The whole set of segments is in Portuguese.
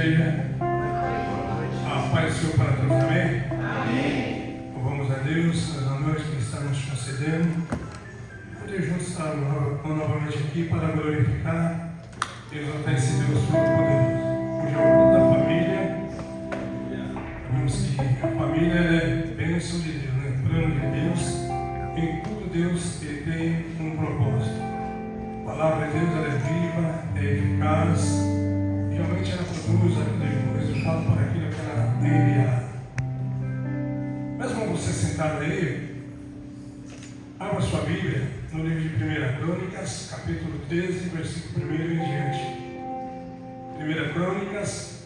igreja. A paz do Senhor para todos, amém? Amém. Louvamos a Deus pela noite que está nos concedendo. Poder juntos estar novamente aqui para glorificar e exaltar esse Deus Todo-Poderoso. Hoje é o culto da família. Sabemos que a família é bênção de Deus, né? Plano de Deus. Em tudo Deus ele tem um propósito. A palavra de Deus ela é viva, é eficaz. Realmente ela produz o resultado para aquilo que ela tem enviado. Mesmo você sentado aí, abra sua Bíblia no livro de 1 Crônicas, capítulo 13, versículo 1 em diante. 1 Crônicas,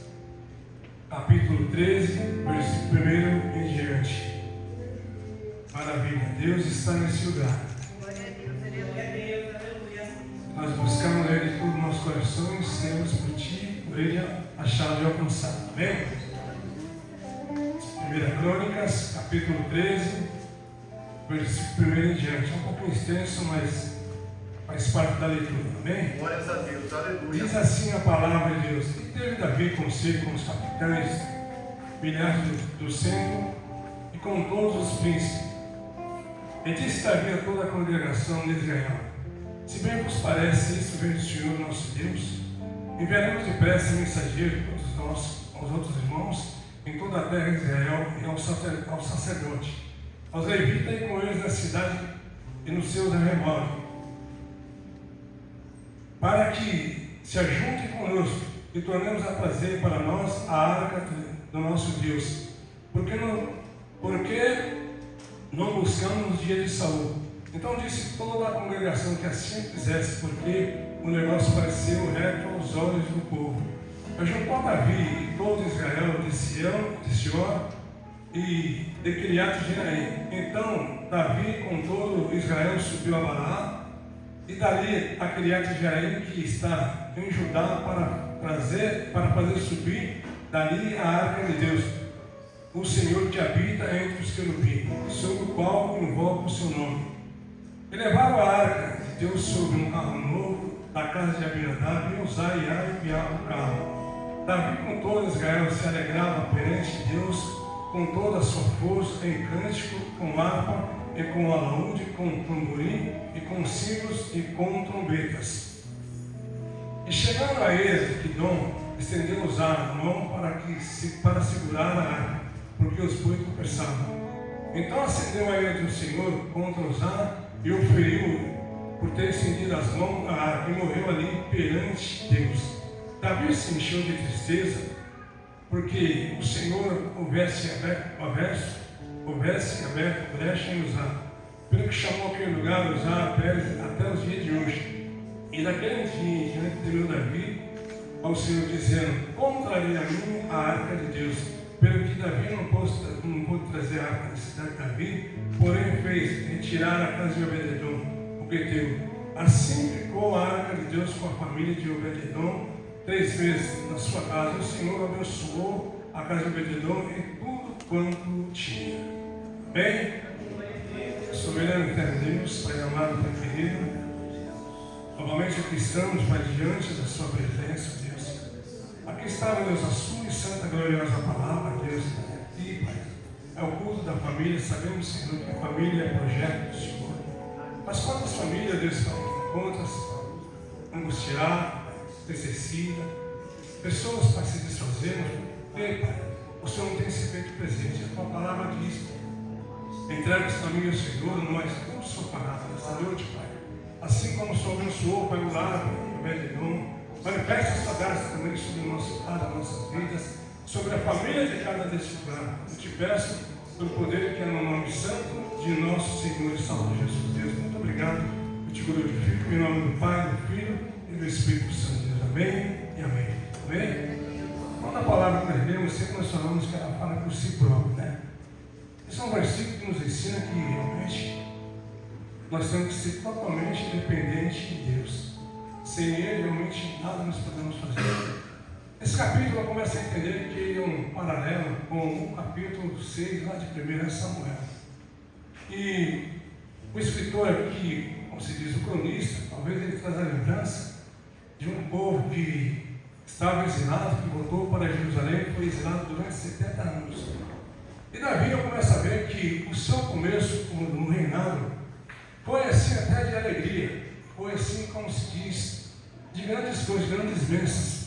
capítulo 13, versículo 1 em diante. Maravilha, Deus está nesse lugar. Nós buscamos Ele de todo o nosso coração e temos por Ti, por Ele, a chave de alcançar. Amém? 1 Crônicas, capítulo 13, versículo 1 em diante. É um pouco extenso, mas faz parte da leitura. Amém? Glórias a Deus, aleluia. Diz assim a palavra de Deus: E teve Davi consigo com os capitães, milhares do centro e com todos os príncipes. E disse Davi a toda a congregação de Israel: Se bem vos parece, isso vem do Senhor nosso Deus, enviaremos depressa mensageiro a todos nós, aos outros irmãos, em toda a terra de Israel, e ao sacerdote, aos levitas e com eles na cidade e nos seus arredores, para que se ajuntem conosco e tornemos a trazer para nós a arca do nosso Deus. Porque não buscamos nos dias de Saul. Então disse toda a congregação que assim fizesse, porque o negócio pareceu reto aos olhos do povo. Ajuntou Davi e todo Israel de Sião e de Quiriate-Jearim. Então Davi com todo Israel subiu a Balaá, e dali a Quiriate-Jearim, que está em Judá, para fazer subir dali a arca de Deus, o Senhor que habita entre os querubins, sobre o qual invoca o seu nome. E levaram a arca de Deus sobre um carro novo da casa de Abinadab, e Uzá e Ar enviaram o carro. Davi com todo Israel se alegrava perante Deus com toda a sua força, em cântico, com harpa e com alaúde, com tamborim e com símbolos e com trombetas. E chegando a ele, Edom, estendeu Uzá a mão para segurar a arca, porque os bois tropeçavam. Então acendeu a ira do Senhor contra Uzá e o feriu por ter estendido as mãos à arca, e morreu ali perante Deus. Davi se encheu de tristeza, porque o Senhor houvesse aberto brecha em Uzá, pelo que chamou aquele lugar Uzá até os dias de hoje. E daquele dia em diante temeu Davi ao Senhor, dizendo: Como trarei a mim a arca de Deus? Pelo que Davi não pôde trazer a arca da cidade de Davi, porém fez retirar a casa de Obed-edom, o Geteu. Assim ficou a arca de Deus com a família de Obed-edom 3 vezes na sua casa. O Senhor abençoou a casa de Obed-edom e tudo quanto tinha. Bem, soberano eterno Deus, Pai amado, Pai querido, novamente aqui estamos, Pai, diante da sua presença, Deus. Aqui está, meu Deus, a sua e santa gloriosa palavra, Deus, aqui, Pai. É o culto da família. Sabemos, Senhor, que a família é projeto do Senhor. Mas quantas famílias, Deus, estão contas, angustiadas, necessitam, pessoas para se desfazer, Pai, o Senhor não tem se feito presente. A tua palavra diz: entrega esta família ao Senhor, nós todos somos parados nesta noite, Pai. Assim como o Senhor abençoou, Pai, o lar, o Obed-edom, manifesta essa graça também sobre o nosso lar, as nossas vidas, sobre a família de cada deste lugar. Eu te peço pelo poder que é no nome santo de nosso Senhor e Salvador Jesus. Deus, muito obrigado. Eu te glorifico em nome do Pai, do Filho e do Espírito Santo. Deus, amém e amém. Amém? Quando a palavra que nós lemos, sempre nós falamos que ela fala por si própria, né? Esse é um versículo que nos ensina que realmente nós temos que ser totalmente dependentes de Deus. Sem Ele, realmente, nada nós podemos fazer. Esse capítulo eu começo a entender que ele é um paralelo com o capítulo 6 lá de 1 Samuel. E o escritor aqui, como se diz, o cronista, talvez ele traz a lembrança de um povo que estava exilado, que voltou para Jerusalém, foi exilado durante 70 anos. E Davi começa a ver que o seu começo no reinado foi assim até de alegria, foi assim, como se diz, de grandes coisas, grandes bênçãos.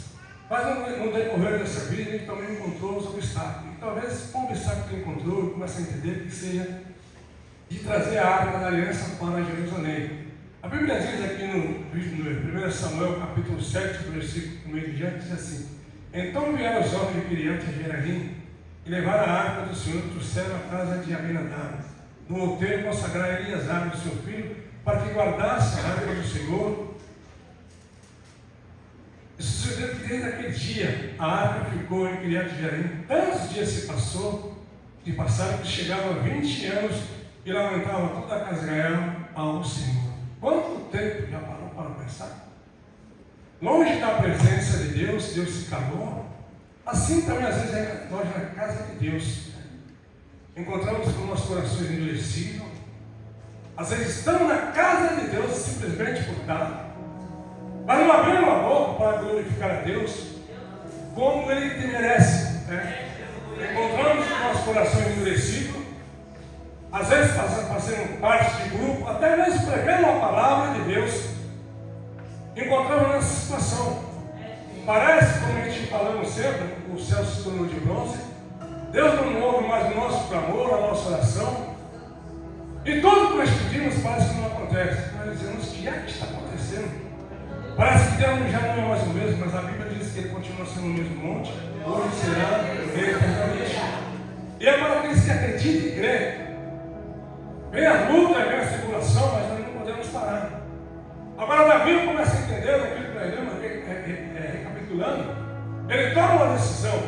Mas no decorrer dessa vida ele também encontrou os obstáculos. E talvez o obstáculo que ele encontrou, ele começa a entender que seja de trazer a arca da aliança para Jerusalém. A Bíblia diz aqui no 1 Samuel, capítulo 7, versículo 1 em diante, diz assim: Então vieram os homens de Quiriate Jearim e levaram a arca do Senhor e trouxeram a casa de Abinadab. No outeiro consagraram Eliasar, o seu filho, para que guardasse a arca do Senhor. E sucedeu que desde aquele dia a arca ficou em Quiriate Jearim. Tantos dias se passaram que chegavam a 20 anos e lamentavam toda a casa de Israel ao Senhor. Quanto tempo já parou para pensar? Longe da presença de Deus, Deus se calou. Assim também às vezes nós na casa de Deus encontramos com nossos corações endurecidos. Às vezes estamos na casa de Deus simplesmente por estar, mas não abrimos a boca para glorificar a Deus como Ele te merece. Encontramos com nossos corações endurecidos, às vezes fazendo parte de grupo, até mesmo pregando a palavra de Deus, encontramos nessa situação. Parece, como a gente falamos sempre, o céu se tornou de bronze, Deus não ouve mais o nosso clamor, a nossa oração, e tudo que nós pedimos parece que não acontece. Nós dizemos: o que é que está acontecendo? Parece que Deus já não é mais o mesmo, mas a Bíblia diz que Ele continua sendo o mesmo monte, hoje será eternamente. E é para aqueles que acreditam e creem. Vem a luta, vem a tribulação, mas nós não podemos parar. Agora Davi começa a entender aquilo que nós lemos, recapitulando. Ele toma uma decisão.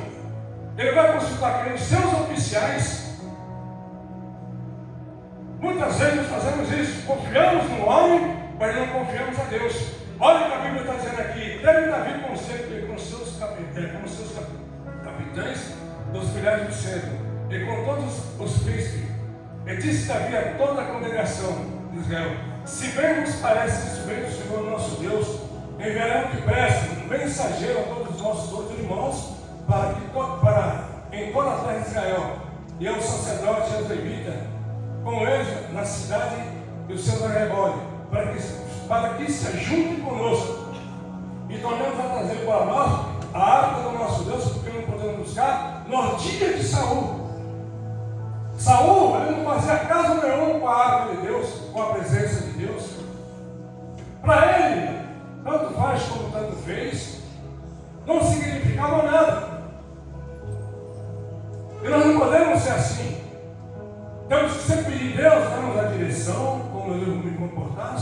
Ele vai consultar com os seus oficiais. Muitas vezes nós fazemos isso, confiamos no homem, mas não confiamos a Deus. Olha o que a Bíblia está dizendo aqui. Teve Davi conselho com seus capitães dos milhares do centro e com todos os príncipes. E disse Davi a toda a congregação de Israel: se bem nos parece que isso vem do Senhor nosso Deus, enviaremos depressa um mensageiro a todos os nossos outros irmãos, em toda a terra de Israel, e aos sacerdotes e aos levitas, com eles na cidade e os seus arrebólios, para que se juntem conosco, e tornemos a trazer para nós a arca do nosso Deus, porque não podemos buscar nos dias de Saul. Saul, ele não fazia caso nenhum com a arca de Deus, com a presença de Deus. Para ele, tanto faz como tanto fez, não significava nada. E nós não podemos ser assim. Temos que sempre pedir a Deus, damos a direção, como eu devo me comportar,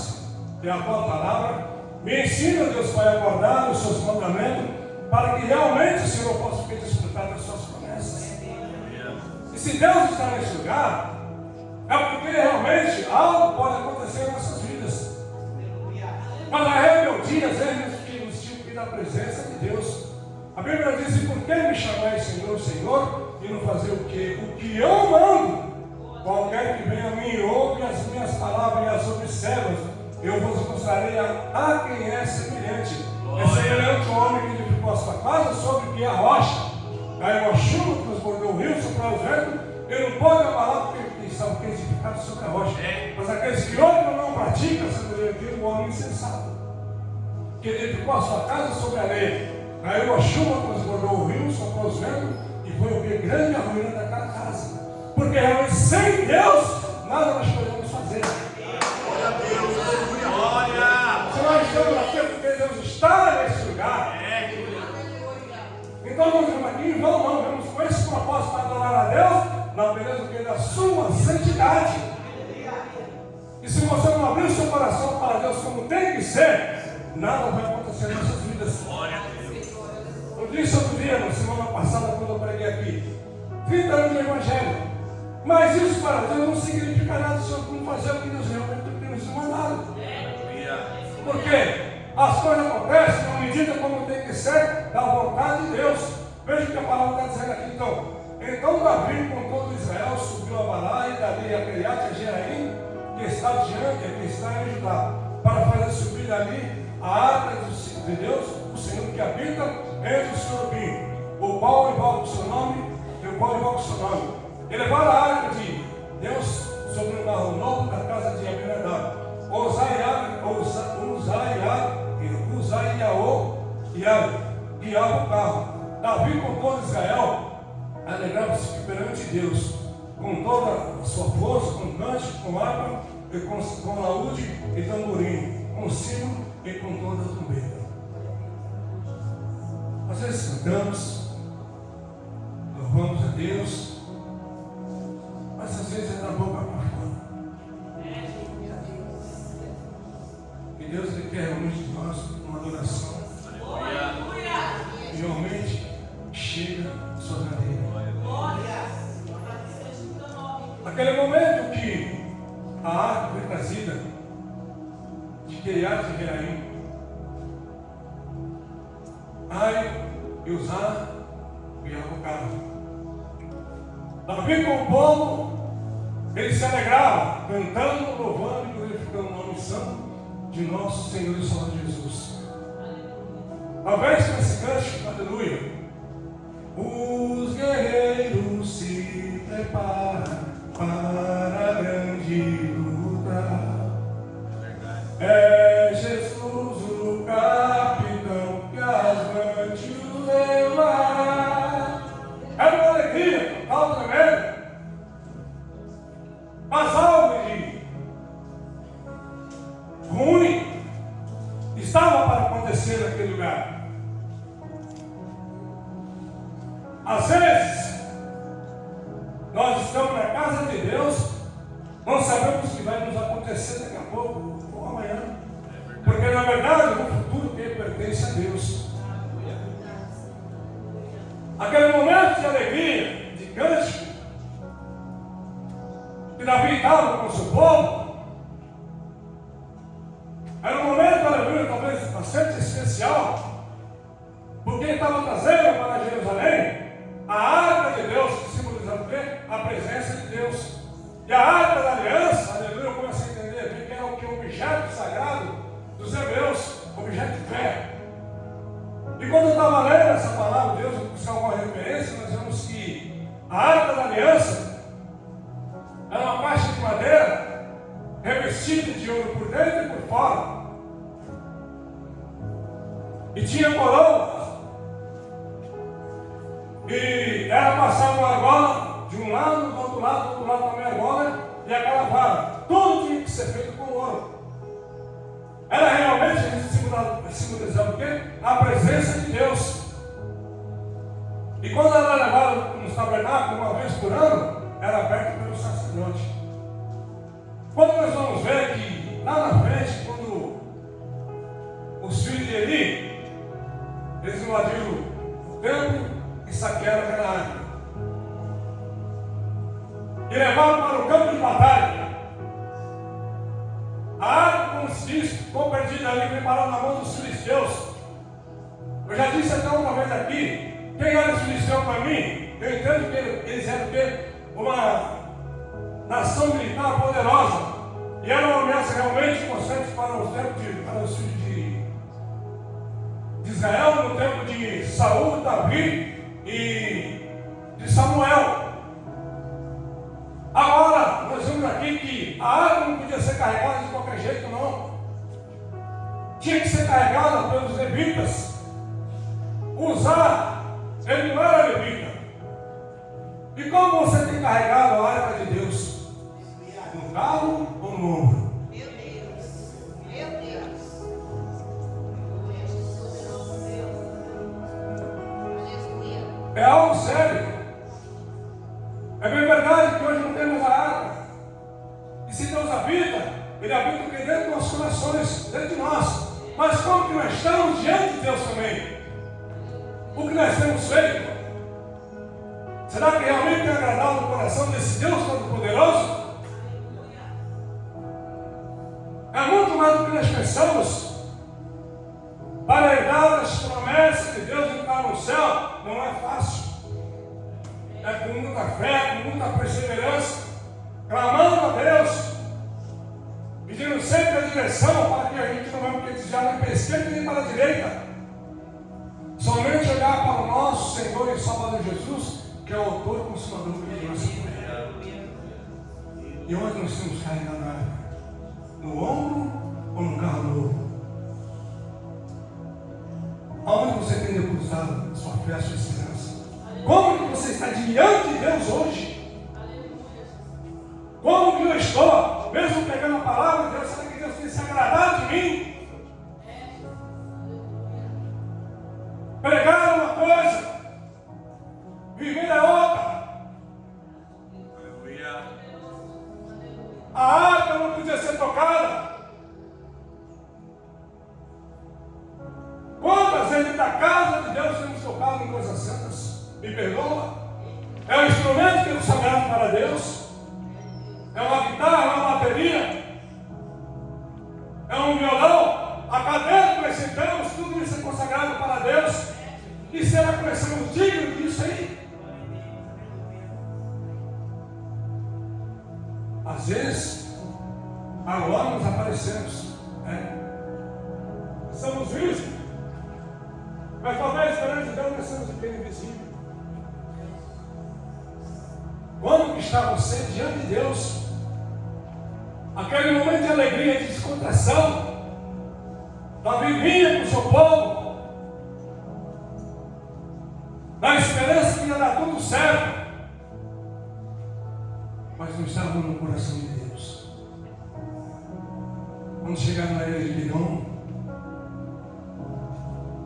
que é a tua palavra. Me ensina, Deus Pai, a guardar os seus mandamentos, para que realmente o Senhor possa desfrutar das suas promessas. E se Deus está nesse lugar, é porque realmente algo pode acontecer em nossas vidas. Mas a rebeldia, às vezes, nos tira da presença de Deus. A Bíblia diz: e por que me chamais Senhor, Senhor, e não fazer o que? O que eu mando. Qualquer que venha a mim e ouve as minhas palavras e as observa, eu vos mostrarei a quem é semelhante. É semelhante ao homem que edificou a sua casa sobre que a rocha. Caiu a chuva, transbordou o rio, soprou os ventos. Ele não pode abalar porque estão edificados sobre a rocha. Mas aqueles que ouvem e não praticam, sendo o homem insensato, que edificou a sua casa sobre a areia. Caiu a chuva, transbordou o rio, soprou os ventos, e foi o que? Grande a ruína daquela casa. Porque realmente sem Deus, nada nós podemos fazer. Glória a Deus, glória! Se nós estamos aqui, é porque Deus está nesse lugar. Então nós vamos aqui, vamos com esse propósito para adorar a Deus, na beleza do que? Da sua santidade. E se você não abrir o seu coração para Deus como tem que ser, nada vai acontecer nas suas vidas. Glória a Deus. Eu disse outro dia, na semana passada, quando eu preguei aqui, 30 anos de evangelho. Mas isso para Deus não significa nada se eu não fazer o que Deus realmente tem nos mandado. Por quê? As coisas acontecem na medida como tem que ser da vontade de Deus. Veja o que a palavra está dizendo aqui então. Então Davi com todo Israel subiu a Balá e dali a Quiriate Jearim, que está diante, que está em Judá, para fazer subir ali a arca de Deus, o Senhor que habita entre os querubins, o qual invoca o seu nome, E levaram a arca de Deus sobre um carro novo da casa de Abinadab. Uzaiaô guiava o carro. Davi com todo Israel alegrava-se perante Deus, com toda a sua força, com cântico, com harpa, e com laúde e tamborim, com símbolo e com toda a trombeta. Às vezes cantamos, louvamos a Deus, mas às vezes é da boca para fora. E Deus ele quer realmente de nós uma adoração. E realmente chega a sua cadeira. Naquele momento que a arca foi trazida de Kiriat Jearim, Ai e Uzá guiavam o carro. Davi com o povo, ele se alegrava, cantando, louvando e glorificando o nome santo de nosso Senhor e Salvador Jesus. Talvez com esse cântico, aleluia, os guerreiros se preparam para a grande luta. É Jesus o capitão que avante o lema. É uma alegria total também. Mas algo de ruim estava para acontecer naquele lugar. Às vezes, nós estamos na casa de Deus, não sabemos o que vai nos acontecer daqui a pouco ou amanhã, porque na verdade o futuro que pertence a Deus. Aquele momento de alegria, de cântico, que Davi estava com o seu povo, era um momento, aleluia, talvez bastante especial, porque ele estava trazendo para Jerusalém a arca de Deus, que simboliza o quê? A presença de Deus. E a arca da aliança, aleluia, eu começo a entender que era o que? O objeto sagrado dos hebreus, objeto de fé. E quando eu estava lendo essa palavra, Deus, eu buscar uma referência, nós vemos que a arca da aliança era uma caixa de madeira revestida de ouro por dentro e por fora. E tinha coroas. E era passar uma argola de um lado, do outro lado também a argola e aquela vara. Tudo tinha que ser feito com ouro. Era realmente simbolizava o quê? A presença de Deus. E quando ela era levada nos tabernáculos uma vez por ano, era aberta pelo sacerdote. Quando nós vamos ver que lá na frente, quando os filhos de Eli, eles invadiram o templo e saquearam aquela arca. E levaram para o campo de batalha. A arca, como se diz, ficou perdida ali, preparada na mão dos filisteus. Eu já disse até uma vez aqui, quem era os filisteus para mim? Eu entendo que eles eram uma nação militar poderosa. E era uma ameaça realmente constante para os filhos de Israel, no tempo de Saul, Davi e de Samuel. Agora, nós vemos aqui que a arca não podia ser carregada de qualquer jeito, não. Tinha que ser carregada pelos levitas. Uzá, ele não era levita. E como você tem carregado a arca de Deus? No carro ou no ombro? Meu Deus, meu Deus. É algo sério. É bem verdade que hoje não temos a arca. E se Deus habita, Ele habita aqui dentro dos nossos corações, dentro de nós. Mas como que nós estamos diante de Deus também? O que nós temos feito? Será que realmente tem agradado o coração desse Deus Todo-Poderoso? É muito mais do que nós pensamos. Para herdar as promessas de Deus e entrar no céu, não é fácil. É com muita fé, com muita perseverança, clamando a Deus, pedindo sempre a direção para que a gente não vai desviar nem para a esquerda nem para a direita. Somente olhar para o nosso Senhor e Salvador Jesus, que é o autor e consumador de nossa fé. E onde nós temos carregado a arca? No ombro ou no carro novo? Aonde você tem depositado sua fé, sua esperança? Como que você está diante de Deus hoje? Como que eu estou? Mesmo pegando a palavra de Deus, será que Deus tem se agradado de mim? Pregar é uma coisa, viver é outra. Aleluia. A arca não podia ser tocada. Quantas vezes da casa de Deus temos tocado em coisas santas? Me perdoa. É um instrumento que é sagrado para Deus. É uma guitarra, é uma bateria. É um violão. A cadeira que nós sentamos, tudo isso é consagrado para Deus. E será que nós somos dignos disso aí? Às vezes, agora nos aparecemos. Somos vistos. Mas talvez perante Deus nós somos invisíveis. Quando que está você diante de Deus? Aquele momento de alegria, de descontração. Davi vinha com o seu povo. Na esperança que ia dar tudo certo. Mas não estava no coração de Deus. Quando chegaram na ilha de Lidom,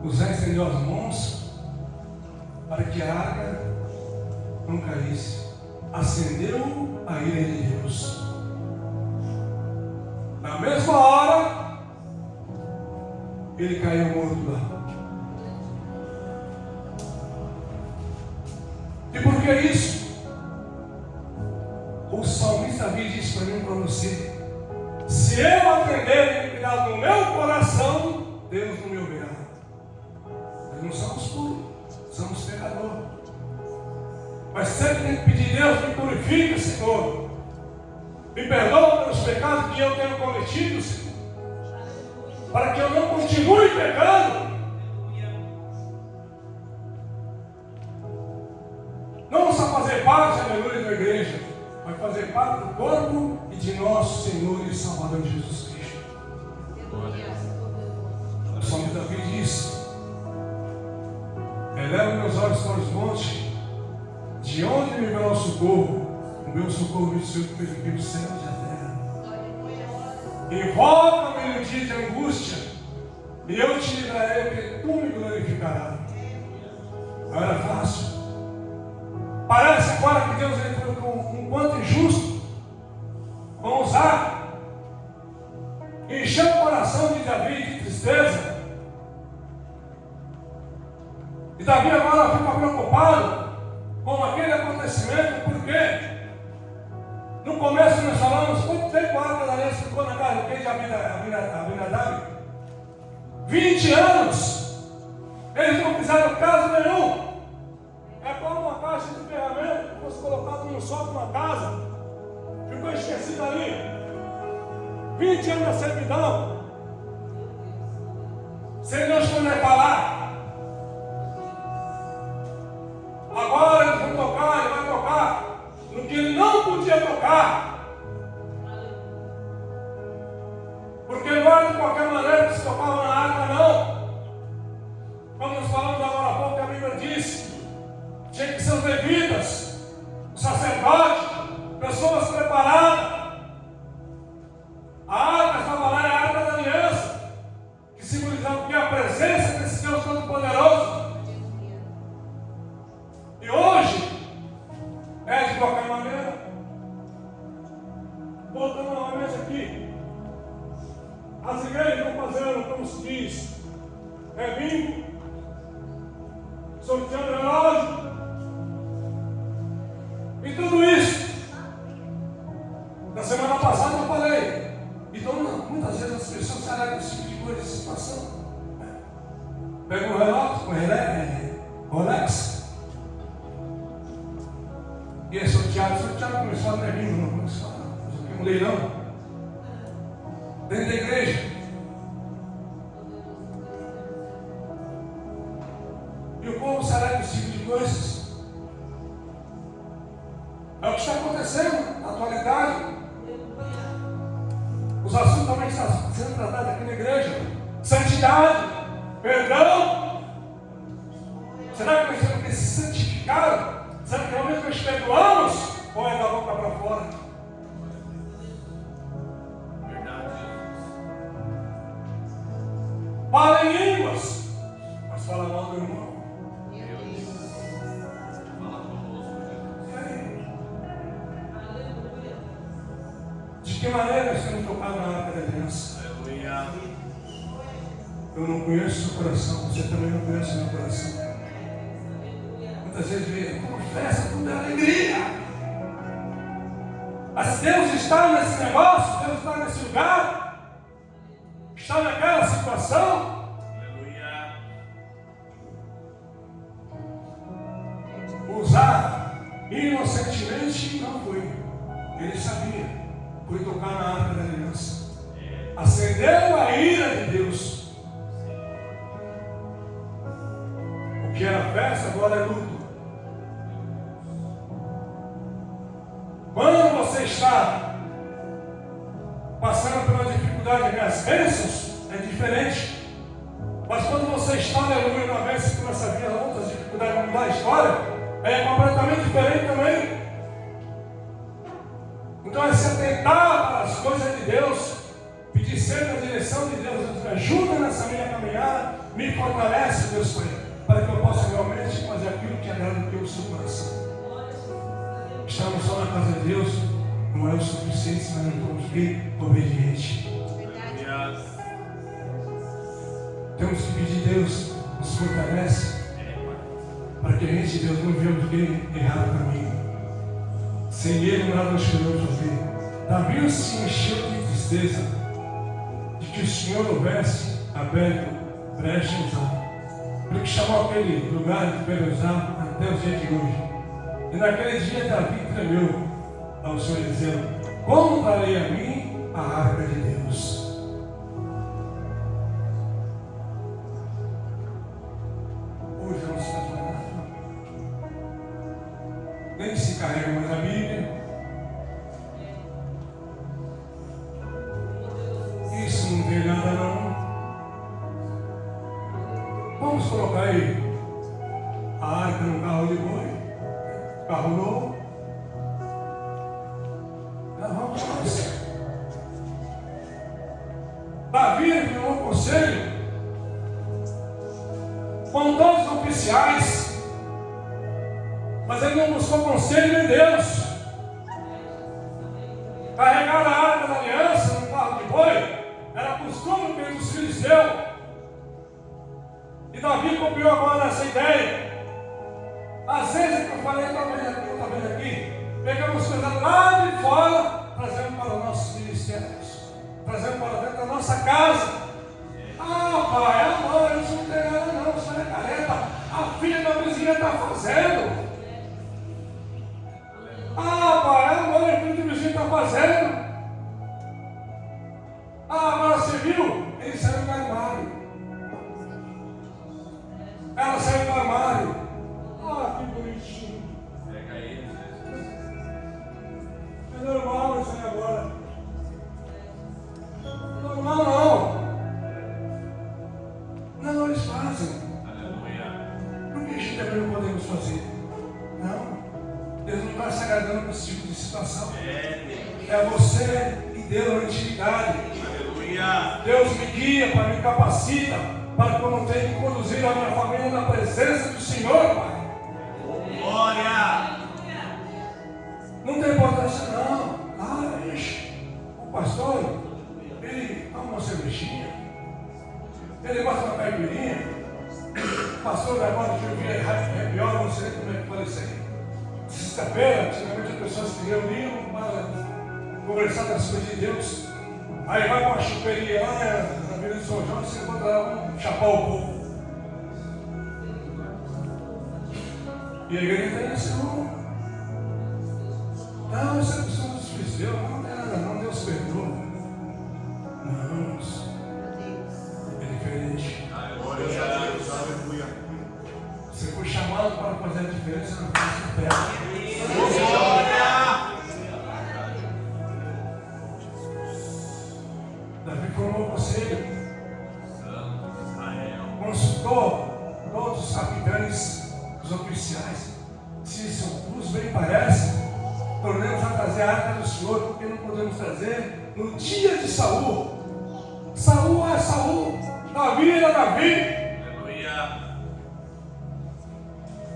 José estendeu as mãos para que a arca não caísse. Acendeu a ira de Deus. Na mesma hora, ele caiu morto lá. E por que isso? O salmista Davi disse para mim e para você: se eu atender e cuidar do meu coração, Deus não me ouvirá. Nós não somos puros, somos pecadores. Mas sempre tem que pedir: Deus, me purifica, Senhor. Me perdoa pelos pecados que eu tenho cometido, Senhor. Para que eu não continue pecando. Não só fazer parte, aleluia, da igreja, mas fazer parte do corpo e de nosso Senhor e Salvador Jesus Cristo. O salmista Davi diz: eleva meus olhos para os montes, de onde me virá o socorro? O meu socorro me subiu pelos céus e a terra. Invoca-me no dia de angústia, e eu te livrarei, porque tu me glorificarás. Não era fácil. Parece agora que Deus entrou com um quanto injusto. Vamos usar. Encheu o coração de Davi de tristeza. E Davi agora fica preocupado com aquele acontecimento. Por quê? No começo nós falamos quanto tempo a arca da aliança ficou na casa de Abinadab? 20 anos. Eles não fizeram caso nenhum. É como uma caixa de ferramenta que fosse colocada num sótão na casa. Ficou esquecida ali. 20 anos da servidão. Sem Deus poder falar. Agora eles vão tocar, ele vai tocar no que ele não podia tocar. Porque não era de qualquer maneira que se tocava na arca, não. Como nós falamos agora há pouco, a Bíblia disse: tinha que ser os levitas, o sacerdote, pessoas preparadas. A arca estava lá, é a arca da aliança, que simbolizava que a presença desse Deus Todo-Poderoso. E hoje é de qualquer maneira. Voltando novamente aqui, as igrejas vão fazendo, como se diz, bingo, sorteando relógio. E tudo isso, na semana passada eu falei. Então, muitas vezes as pessoas saem desse tipo de coisa, de situação. Pega um relógio, um Rolex, e é sorteado começou a não é bingo, não começou a um leilão. Dentro da igreja. coisas. É o que está acontecendo na atualidade. Os assuntos também estão sendo tratados aqui na igreja. Santidade, perdão. Será que nós temos que se santificar? Será que realmente nós perdoamos? Ou é da boca para fora? Fala em línguas, mas fala mal do irmão. De que maneira nós temos tocado na arca da aliança? Eu não conheço o seu coração, você também não conhece o meu coração. Muitas vezes vem, confessa, tudo é alegria. Mas Deus está nesse negócio, Deus está nesse lugar, está naquela situação. Usar inocentemente não foi. Ele sabia, foi tocar na arca da aliança. Acendeu a ira de Deus. O que era festa agora é luto. Quando você está passando pela dificuldade de ver as bênçãos, é diferente. Mas quando você está, aleluia, na vez e começa a ver outras dificuldades, mudar a história, é completamente diferente também. Então é se atentar para as coisas de Deus, pedir sempre a direção de Deus. Deus me ajuda nessa minha caminhada, me fortalece, Deus Pai, para que eu possa realmente fazer aquilo que agrada o teu seu coração. Estamos só na casa de Deus, não é o suficiente, mas não estamos bem obedientes. Temos que pedir a Deus, nos fortalece, para que a gente, Deus, não venha alguém errar o caminho. Sem Ele nada nós podemos fazer. Davi se encheu de tristeza de que o Senhor houvesse aberto brecha em Zá. Por que chamou aquele lugar de Peruzá até o dia de hoje. E naquele dia Davi tremeu ao Senhor dizendo: como darei a mim a arca de Deus? Hoje não se faz mais nada. Nem se carrega mais a Bíblia. Isso não tem nada não. Vamos colocar aí a arca no carro de boi. Carro novo. Nós vamos nós. Davi enviou um conselho com todos os oficiais, mas ele não buscou conselho em Deus. Carregar a arca da aliança no carro de boi era costume pelos dos filisteus. E Davi copiou agora essa ideia. Às vezes que eu falei, está vendo aqui, pegamos coisas lá de fora, trazendo para os nossos ministérios, trazendo para dentro da nossa casa. Ah, pai, amor, isso não tem nada não, isso não é careta. A filha da vizinha está fazendo. Ah, pai, amor, a filha do vizinho está fazendo. Ah, agora você viu? Ele saiu do armário. Ela saiu do armário. Ah, que bonitinho. Pega ele, É normal isso aí agora. Normal não. Não, eles fazem. aleluia. Por que a gente também não podemos fazer? Não. Deus não vai se agradando com esse tipo de situação. É você e Deus na intimidade. Aleluia. Deus me guia, para me capacita, para que eu não tenha que conduzir a minha família na presença do Senhor, Pai. Glória. Não tem importância não. Ah, o pastor, ele toma uma cervejinha, ele gosta de uma caipirinha. O pastor agora de ouvir é pior, não sei como é que pode ser. Sexta-feira, antigamente as pessoas se reuniam para conversar das coisas de Deus. Aí vai para uma chuperia lá na Avenida de São João e você encontra lá um chapéu ao povo. E a igreja está nesse rumo. Não, essa pessoa não se fizeu, não tem nada não, Deus perdoa. Não, é diferente. Glória a Deus. Você foi chamado para fazer formou o conselho, Santo Israel. consultou todos os capitães, os oficiais. Se os bem parece, tornemos a trazer a arca do Senhor, porque não podemos trazer no dia de Saul. Saul é Saul, Davi era Davi. Aleluia.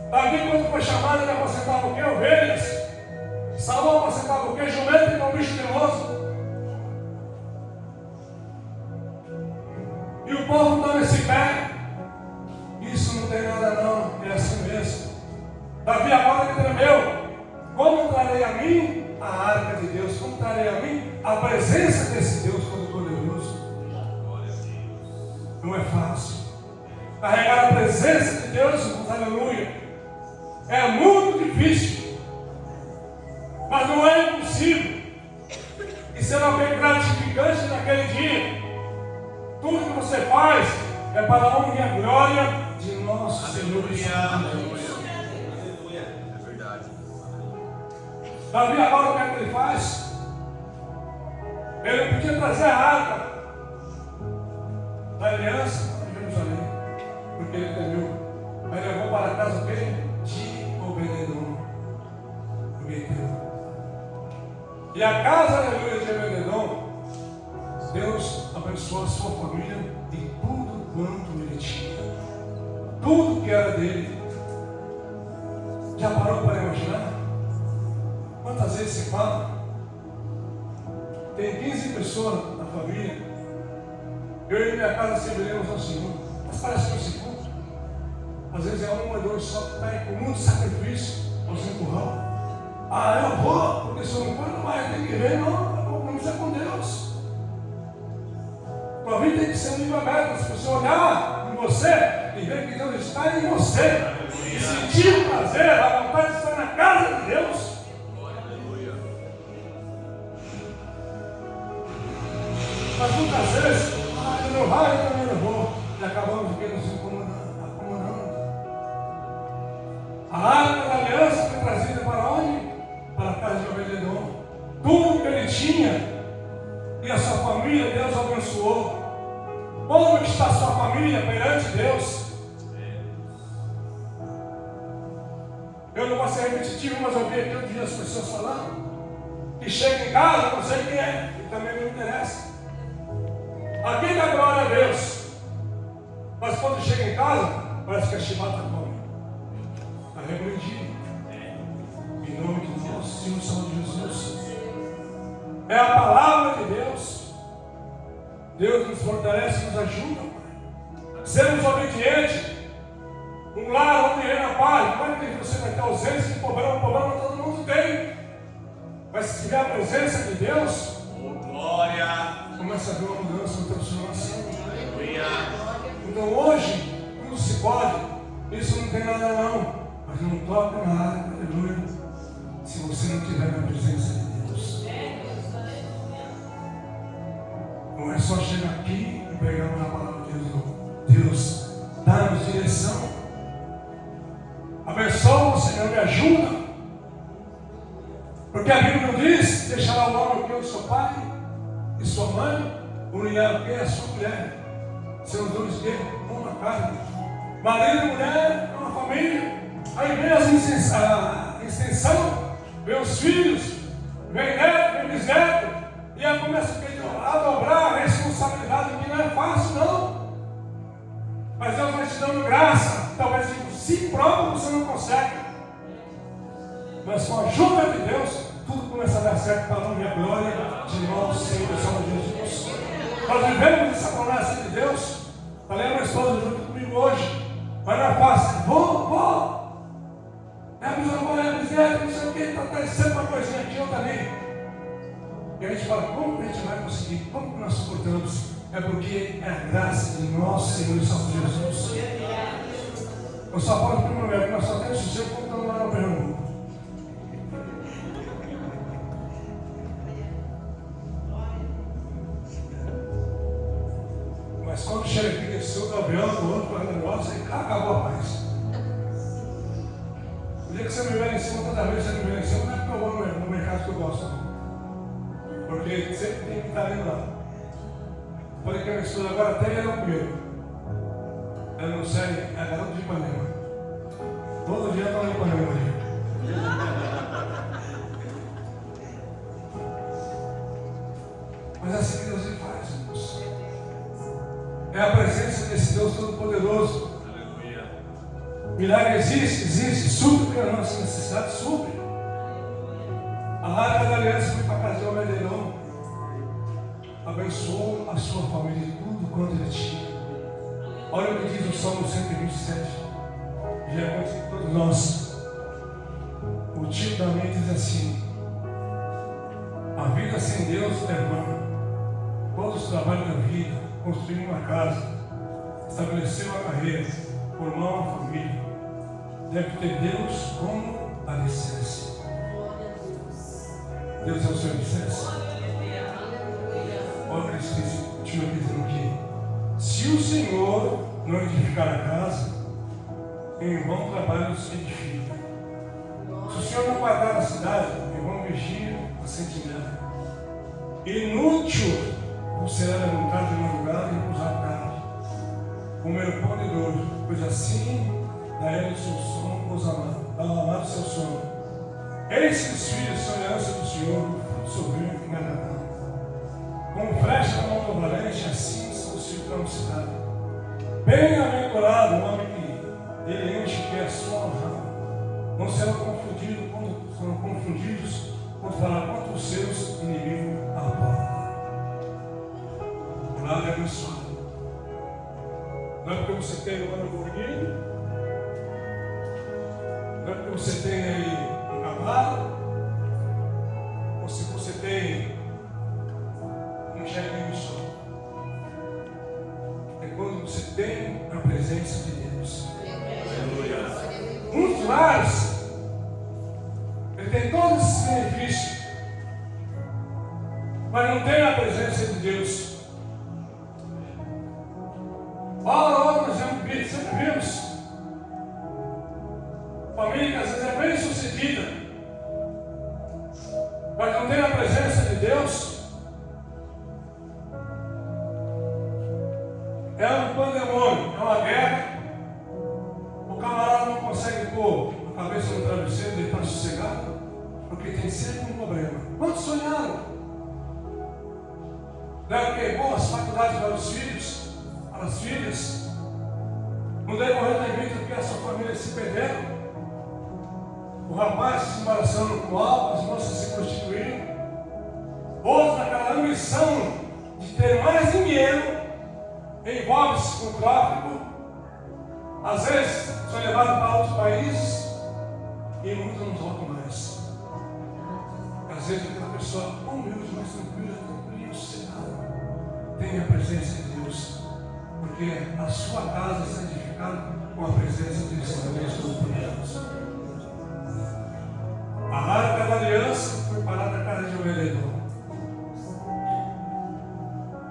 Davi, quando foi chamado, ele apacentava o quê? Ovelhas. Saul apacentava o quê? Jumento e um bicho teimoso. E o povo dando esse pé. Isso não tem nada não, é assim mesmo. Davi agora ele tremeu. Como trarei a mim a arca de Deus? Como trarei a mim a presença desse Deus Todo-Poderoso? Glória a Deus. Não é fácil. Carregar a presença de Deus, aleluia, é muito difícil. Mas não é impossível. E será bem gratificante naquele dia. Tudo que você faz é para a honra e a glória de nosso Senhor e Salvador. Aleluia. É verdade. Davi agora o que é que ele faz? Ele podia trazer a arca da aliança de Jerusalém, porque ele temeu. Mas levou para casa o quê? De Obed-edom, o gueteiro. E a casa, aleluia, de Obed-edom, Deus abençoou a sua família e tudo quanto ele tinha. Tudo que era dele. Já parou para imaginar? Quantas vezes se fala? Tem 15 pessoas na família. Eu e minha casa serviremos ao Senhor. Mas parece que o Senhor, às vezes é um ou dois só que está aí com muito sacrifício ao seu empurrão. Ah, eu vou, porque se eu não for, não vai, tem que ver, não. O compromisso é com Deus. Tua vida tem que ser um livro aberto. Se você olhar em você e ver que Deus está em você, e sentir o prazer, a vontade de estar na casa de Deus. Aleluia. Mas muitas vezes, ele não vai, eu também não vou. E acabamos nos acomodando. A arca da aliança foi trazida para onde? Para a casa de Obed-edom. Tudo que ele tinha e a sua família, Deus abençoou. Como está a sua família perante Deus? Eu não vou ser repetitivo, mas eu vi aqui outro dia as pessoas falando que chega em casa, não sei quem é, e também não me interessa. Aqui dá glória a Deus, mas quando chega em casa, parece que a chibata come. Está repreendido. Em nome de nosso Senhor Salvador Jesus. É a palavra de Deus. Deus nos fortalece, nos ajuda, Pai. Sermos obedientes. Um lar onde reina a paz. Não é que você vai ter ausência de problema todo mundo tem. Mas se tiver a presença de Deus, Oh, glória. começa a ver uma mudança no teu coração. Aleluia. Então hoje, tudo se pode. Isso não tem nada não. Mas não toca na área, aleluia, se você não estiver na presença de Deus. Não é só chegar aqui e pegar uma palavra de Deus, não. Deus dá-nos direção. Abençoa, Senhor, me ajuda. Porque a Bíblia não diz: deixará o homem o que? O seu pai e sua mãe, unirá o que? A sua mulher. Seus dois que? Uma carne. Marido e mulher é uma família. Aí vem a extensão, vem os filhos, vem neto, vem bisneto. E aí começa a dobrar a responsabilidade, que não é fácil, não. Mas Deus vai te dando graça. Talvez por si próprio você não consegue. Mas com a ajuda de Deus, tudo começa a dar certo para a honra e a glória de nosso Senhor e Salvador Jesus. Nós vivemos essa promessa de Deus. Falei a minha esposa junto comigo hoje. Mas não é fácil. Vou. É a bisavó, é a bisneta, não sei o que, está aparecendo uma coisinha aqui, outra ali. E a gente fala: como que a gente vai conseguir? Como que nós suportamos? É porque é a graça de nosso Senhor e Salvador Jesus. Eu só falo para o primeiro lugar, nós só temos sossego quando estamos lá no Pernambuco. Mas quando chega aqui, desceu do avião, do outro, para o negócio, aí acabou a paz. O dia que você me vê lá em cima, toda vez que você me vê lá em cima, não é porque eu vou no mercado que eu gosto, não. Porque sempre tem que estar indo lá. Falei que a minha esposa agora até ela comigo. Ela não sai, é garota de Ipanema. Todo dia ela vai para Ipanema ali. Mas é assim que Deus faz, irmãos. É a presença desse Deus Todo-Poderoso. Aleluia. Milagre existe, supre a nossa necessidade, supre. A Arca da Aliança foi para a casa de Obed-Edom, abençoou a sua família e tudo quanto ele tinha. Olha o que diz o Salmo 127. Já é coisa que todos nós. O tipo da mente diz assim: a vida sem Deus é vã. Todos os trabalhos da vida, construir uma casa, estabelecer uma carreira, formar uma família, deve ter Deus como alicerce. Deus é o seu alicerce. Olha o que ele continua dizendo aqui: se o Senhor não edificar a casa, em vão trabalho se edifica. Se o Senhor não guardar a cidade, em vão vigia a sentinela. Inútil será levantado de madrugada e repousar tarde, comer o pão de dor, pois assim dá ele o seu sono, os amados, dá ao amado seu sono. Eis que os filhos são herança do Senhor, o fruto soberbo que nada dá. Como flecha na mão do valente, assim são os filhos da mocidade. Bem-aventurado o homem que ele enche, que é a sua honra. Não serão confundidos quando falar contra os seus inimigos à porta. O lado é abençoado. Não é porque você tem um Lamborghini, não é porque você tem aí um cavalo, ou se você tem um jegue só. É quando você tem a presença de Deus. Aleluia. Muitos lares, ele tem todos esses benefícios, mas não tem a presença de Deus. Olha outro exemplo que sempre vimos. Família que às vezes é bem sucedida, mas não tem a presença de Deus. É um pandemônio, é uma guerra. O camarada não consegue pôr a cabeça no travesseiro e estar sossegado, porque tem sempre um problema. Quantos sonharam? Deram que boas faculdades para os filhos, para as filhas. No decorrer da vida, porque a sua família se perderam. O rapaz se embaraçando com álcool, as moças se prostituindo. Outros naquela ambição de ter mais dinheiro, envolve-se com tráfico. Às vezes são levados para outros países e muitos não voltam mais. Às vezes aquela pessoa humilde, mais tranquila, sossegada, tem a presença de Deus, porque a sua casa está edificada com a presença de Deus Todo-Poderoso. A Arca da Aliança foi parada na casa de Obed-Edom.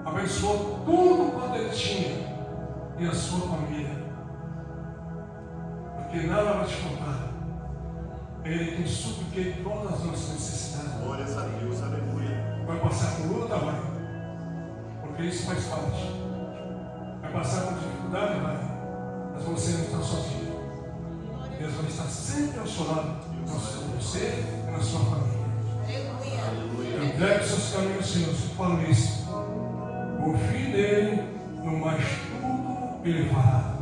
Abençoou tudo quanto ele tinha e a sua família, porque nada vai te faltar. Ele tem supre todas as nossas necessidades. Glórias a Deus, aleluia. Vai passar por luta, vai, porque isso faz parte. Vai passar por dificuldade, vai, mas você não está sozinho. Deus vai estar sempre ao seu lado, com você e na sua família. Aleluia. Entregue os seus caminhos ao Senhor. Eu falo isso. Confie nele, no mais tudo ele fará.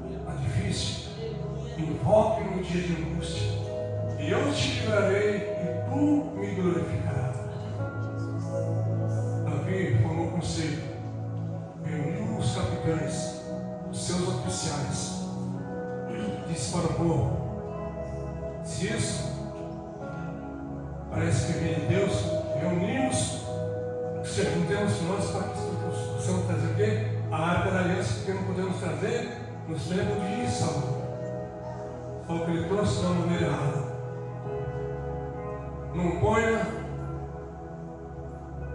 Está difícil? Invoque no dia de angústia, e eu te livrarei e tu me glorificarás. Davi formou um conselho, reuniu os capitães, os seus oficiais, disse para o povo: se isso parece que vem de Deus, reunimos, juntemos nós para que possamos trazer o quê? A Arca da Aliança, porque não podemos trazer nos tempos de Saul. Só que ele trouxe da maneira errada. Não ponha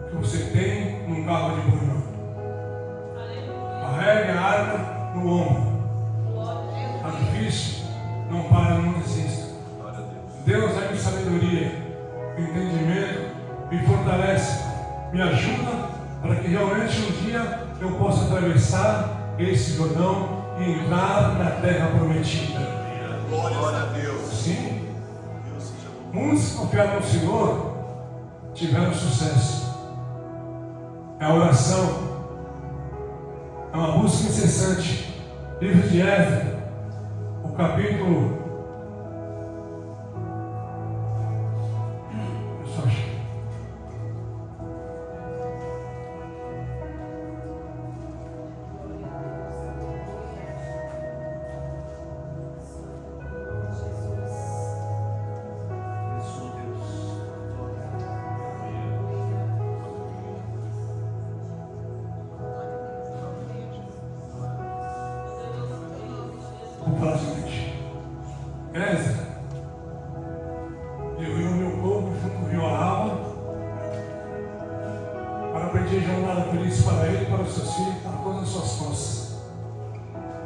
o que você tem num carro de boi, não. Carregue a arca no ombro. Está difícil? Não para, não desista. Deus dá-me sabedoria, entendimento, me fortalece, me ajuda para que realmente um dia eu possa atravessar esse Jordão e entrar na terra prometida. Glória a Deus. Sim, Deus seja louvado. muitos que confiaram no Senhor tiveram sucesso. É a oração, é uma busca incessante. Livro de Esdras, o capítulo. Eu só acho. Vamos falar o seguinte. Esdras, eu e o meu povo junto com o rio Araba para pedir jornada feliz para ele, para os seus filhos, para todas as suas forças.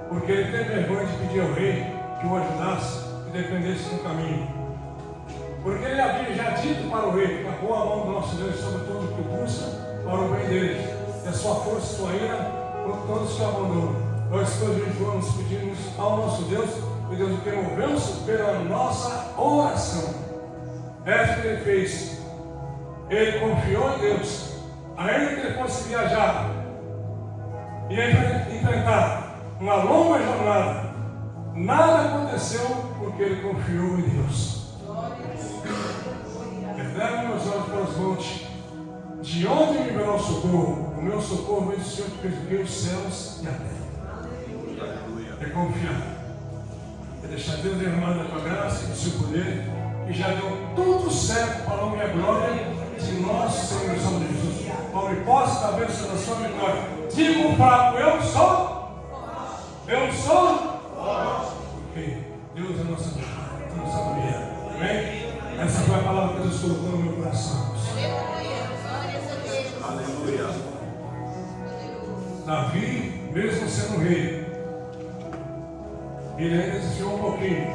Porque ele teve vergonha de pedir ao rei que o ajudasse e defendesse no caminho. Porque ele havia já dito para o rei que a boa mão do nosso Deus sobre todo o que o busca para o bem deles, e a sua força e sua ira por todos que o abandonam. Nós continuamos pedimos ao nosso Deus, e Deus que moveu-se pela nossa oração. É o que ele fez. Ele confiou em Deus, ainda que ele fosse viajar e enfrentar uma longa jornada. Nada aconteceu porque ele confiou em Deus. Elevo meus olhos para os montes. De onde me virá o socorro? O meu socorro vem do Senhor que fez os céus e a terra. É confiar. É deixar Deus derramar da tua graça e do seu poder, que já deu tudo certo para a honra e a glória de nosso Senhor e Salvador Jesus. Para o posse da bênção da sua vitória. Digo fraco, eu sou. Eu sou. Porque Deus é nossa mulher. Amém? Essa foi a palavra que Deus colocou no meu coração. Aleluia. Davi, mesmo sendo rei, ele ainda desviou um pouquinho,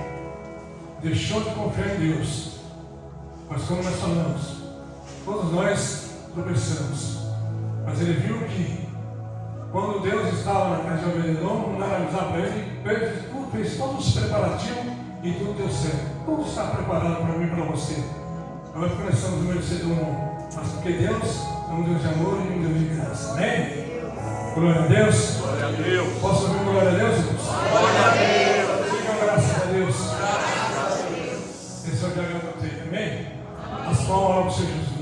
deixou de confiar em Deus. Mas como nós falamos, todos nós tropeçamos. Mas ele viu que quando Deus estava na casa de Obed-edom, mandaram avisar para ele, fez todos os preparativos e tudo deu certo. Tudo está preparado para mim e para você. Nós começamos a merecer um não, mas porque Deus é um Deus de amor e um Deus de graça. Amém? Glória a Deus. Glória a Deus. Posso ouvir glória a Deus, irmãos? Glória a Deus. Diga graças a Deus. Esse é o diagrama que eu tenho. Amém? As palmas ao Senhor Jesus.